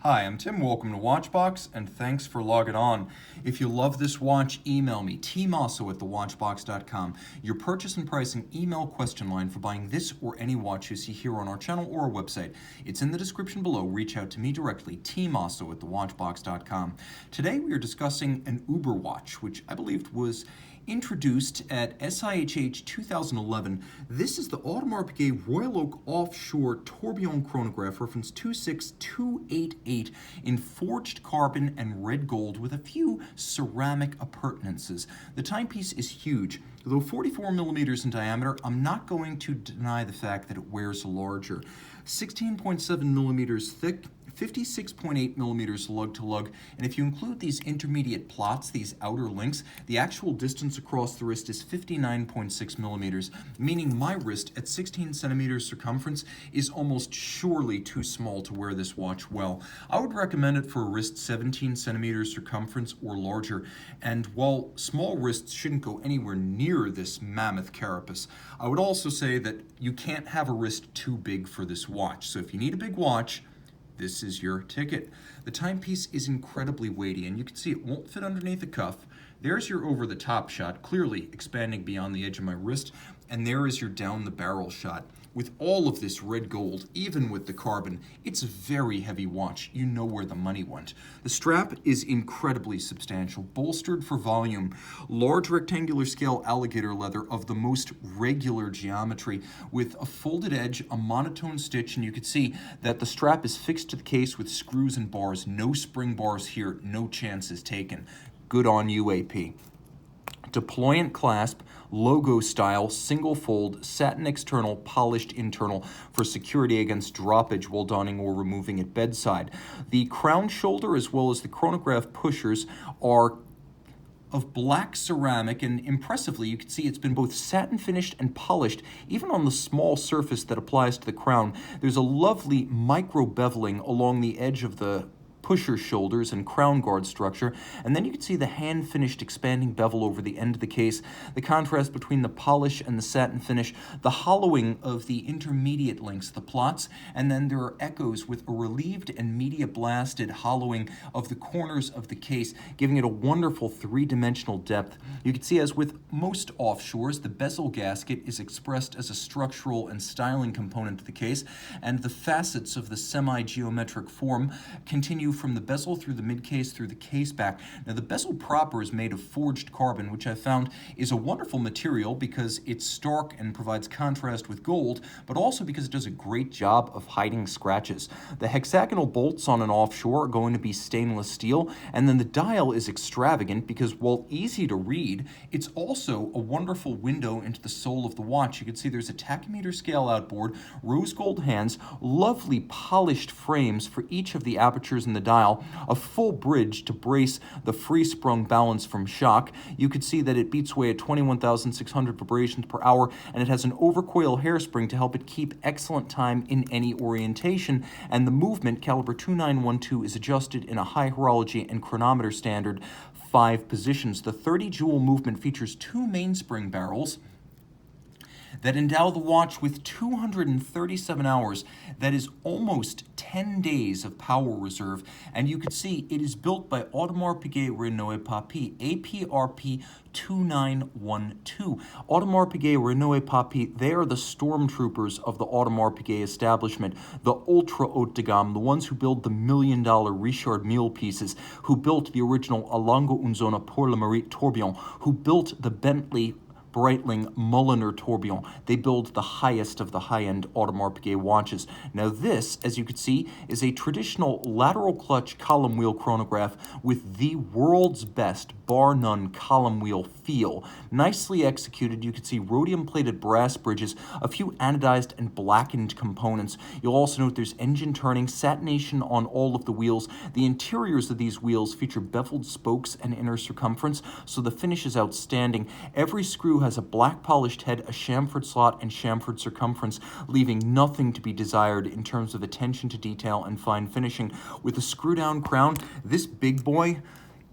Hi, I'm Tim. Welcome to Watchbox, and thanks for logging on. If you love this watch, email me, tmosso@thewatchbox.com. Your purchase and pricing email question line for buying this or any watch you see here on our channel or our website. It's in the description below. Reach out to me directly, tmosso@thewatchbox.com. Today we are discussing an Uber watch, which I believed was introduced at SIHH 2011. This is the Audemars Piguet Royal Oak Offshore Tourbillon Chronograph, reference 26288, in forged carbon and red gold with a few ceramic appurtenances. The timepiece is huge. Though 44 millimeters in diameter, I'm not going to deny the fact that it wears larger. 16.7 millimeters thick, 56.8 millimeters lug-to-lug, and if you include these intermediate plots, these outer links, the actual distance across the wrist is 59.6 millimeters, meaning my wrist at 16 centimeters circumference is almost surely too small to wear this watch well. I would recommend it for a wrist 17 centimeters circumference or larger, and while small wrists shouldn't go anywhere near this mammoth carapace, I would also say that you can't have a wrist too big for this watch. So if you need a big watch, this is your ticket. The timepiece is incredibly weighty, and you can see it won't fit underneath the cuff. There's your over-the-top shot, clearly expanding beyond the edge of my wrist, and there is your down-the-barrel shot. With all of this red gold, even with the carbon, it's a very heavy watch. You know where the money went. The strap is incredibly substantial, bolstered for volume, large rectangular scale alligator leather of the most regular geometry with a folded edge, a monotone stitch, and you can see that the strap is fixed to the case with screws and bars. No spring bars here, no chances taken. Good on you, AP. Deployant clasp, logo style, single fold, satin external, polished internal for security against droppage while donning or removing at bedside. The crown shoulder as well as the chronograph pushers are of black ceramic, and impressively you can see it's been both satin finished and polished. Even on the small surface that applies to the crown, there's a lovely micro beveling along the edge of the pusher shoulders and crown guard structure, and then you can see the hand-finished expanding bevel over the end of the case, the contrast between the polish and the satin finish, the hollowing of the intermediate links, the plots, and then there are echoes with a relieved and media-blasted hollowing of the corners of the case, giving it a wonderful three-dimensional depth. You can see, as with most offshores, the bezel gasket is expressed as a structural and styling component to the case, and the facets of the semi-geometric form continue from the bezel through the mid-case through the case back. Now, the bezel proper is made of forged carbon, which I found is a wonderful material because it's stark and provides contrast with gold, but also because it does a great job of hiding scratches. The hexagonal bolts on an offshore are going to be stainless steel, and then the dial is extravagant because, while easy to read, it's also a wonderful window into the soul of the watch. You can see there's a tachymeter scale outboard, rose gold hands, lovely polished frames for each of the apertures in the dial, a full bridge to brace the free-sprung balance from shock. You could see that it beats away at 21,600 vibrations per hour, and it has an overcoil hairspring to help it keep excellent time in any orientation, and the movement, caliber 2912, is adjusted in a high horology and chronometer standard 5 positions. The 30 joule movement features 2 mainspring barrels that endow the watch with 237 hours. That is almost 10 days of power reserve, and you can see it is built by Audemars Piguet Renault Papi, APRP 2912. Audemars Piguet Renault Papi, they are the stormtroopers of the Audemars Piguet establishment, the ultra haute de gamme, the ones who build the $1 million Richard Mille pieces, who built the original Alango Unzona pour le Mérite tourbillon, who built the Bentley Breitling Mulliner tourbillon. They build the highest of the high-end Audemars Piguet watches. Now this, as you can see, is a traditional lateral clutch column wheel chronograph with the world's best, bar none, column wheel feel. Nicely executed. You can see rhodium-plated brass bridges, a few anodized and blackened components. You'll also note there's engine turning, satination on all of the wheels. The interiors of these wheels feature beveled spokes and inner circumference, so the finish is outstanding. Every screw has a black polished head, a chamfered slot, and chamfered circumference, leaving nothing to be desired in terms of attention to detail and fine finishing. With a screw-down crown, this big boy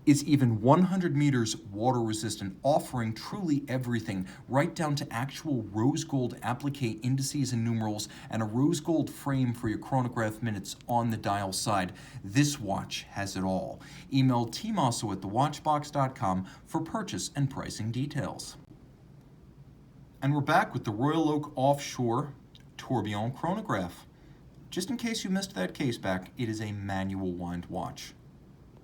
is even 100 meters water resistant, offering truly everything, right down to actual rose gold applique indices and numerals and a rose gold frame for your chronograph minutes on the dial side. This watch has it all. Email tmosso@thewatchbox.com for purchase and pricing details. And we're back with the Royal Oak Offshore Tourbillon Chronograph. Just in case you missed that case back, it is a manual wind watch.